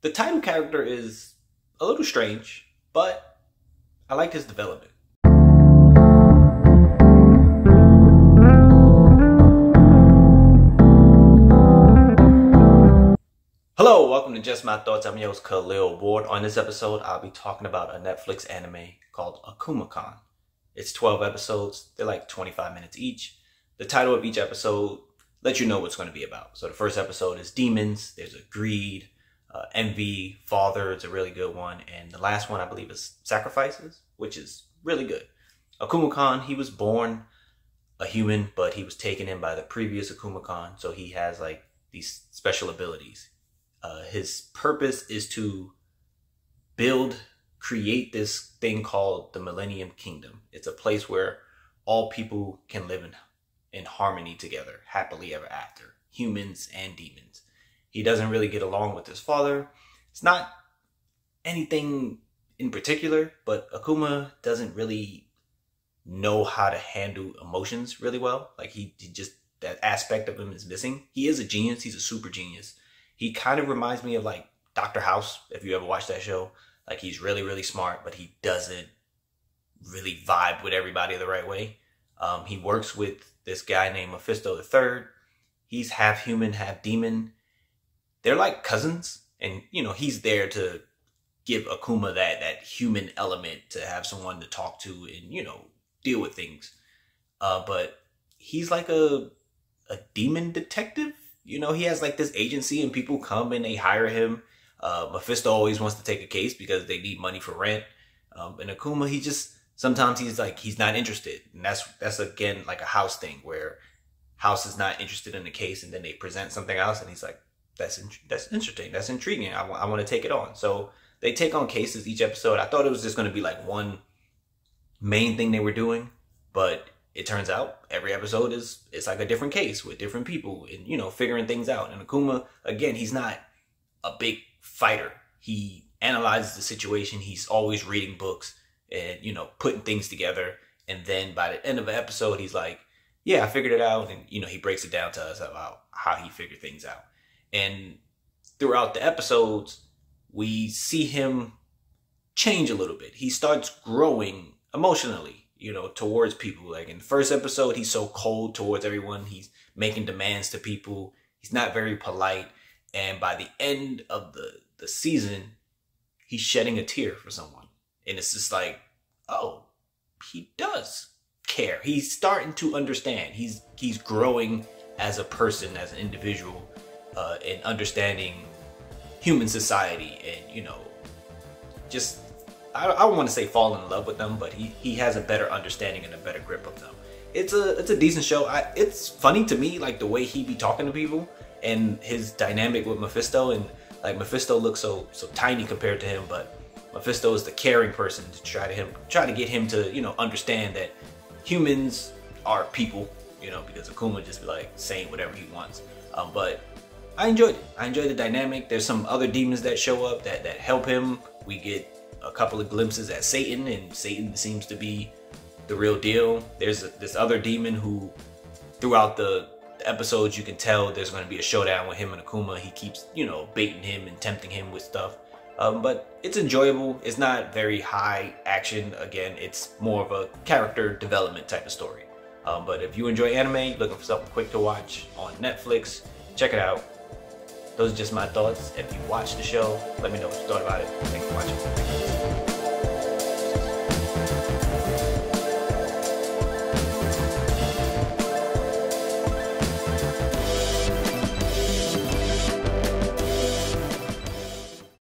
The title character is a little strange, but I like his development. Hello, welcome to Just My Thoughts. I'm your host, Khaleel. On this episode, I'll be talking about a Netflix anime called Akuma Kun. It's 12 episodes. They're like 25 minutes each. The title of each episode lets you know what it's going to be about. So the first episode is demons. There's a greed, envy, father. It's a really good one. And the last one, I believe, is sacrifices, which is really good. Akuma Kun, he was born a human, but he was taken in by the previous Akuma Kun. So he has like these special abilities. His purpose is to create this thing called the Millennium Kingdom. It's a place where all people can live in harmony together, happily ever after, humans and demons. He doesn't really get along with his father. It's not anything in particular, but Akuma doesn't really know how to handle emotions really well. Like he just, that aspect of him is missing. He is a genius. He's a super genius. He kind of reminds me of like Dr. House, if you ever watched that show. Like he's really, really smart, but he doesn't really vibe with everybody the right way. He works with this guy named Mephisto III. He's half human, half demon. They're like cousins. And, you know, he's there to give Akuma that human element, to have someone to talk to and, you know, deal with things. But he's like a demon detective. You know, he has like this agency and people come and they hire him. Mephisto always wants to take a case because they need money for rent. And Akuma, sometimes he's not interested. And that's again, like a House thing where House is not interested in the case and then they present something else and he's like, that's interesting. That's intriguing. I want to take it on. So they take on cases each episode. I thought it was just going to be like one main thing they were doing, but it turns out every episode it's like a different case with different people and, you know, figuring things out. And Akuma, again, he's not a big fighter. He analyzes the situation. He's always reading books and, you know, putting things together. And then by the end of the episode, he's like, yeah, I figured it out. And, you know, he breaks it down to us about how he figured things out. And throughout the episodes, we see him change a little bit. He starts growing emotionally, you know, towards people. Like in the first episode, he's so cold towards everyone. He's making demands to people. He's not very polite. And by the end of the season, he's shedding a tear for someone. And it's just like, oh, he does care. He's starting to understand. He's growing as a person, as an individual, and understanding human society and, you know, just, I don't want to say fall in love with them, but he has a better understanding and a better grip of them. It's a decent show. It's funny to me, like the way he be talking to people and his dynamic with Mephisto. And like Mephisto looks so tiny compared to him, but Mephisto is the caring person to try to get him to, you know, understand that humans are people, you know, because Akuma just be like saying whatever he wants. But I enjoyed it. I enjoyed the dynamic. There's some other demons that show up that help him. We get a couple of glimpses at Satan, and Satan seems to be the real deal. There's this other demon who, throughout the episodes, you can tell there's going to be a showdown with him and Akuma. He keeps, you know, baiting him and tempting him with stuff. But it's enjoyable. It's not very high action. Again, it's more of a character development type of story. But if you enjoy anime, looking for something quick to watch on Netflix, check it out. Those are just my thoughts. If you watched the show, let me know what you thought about it. Thanks for watching.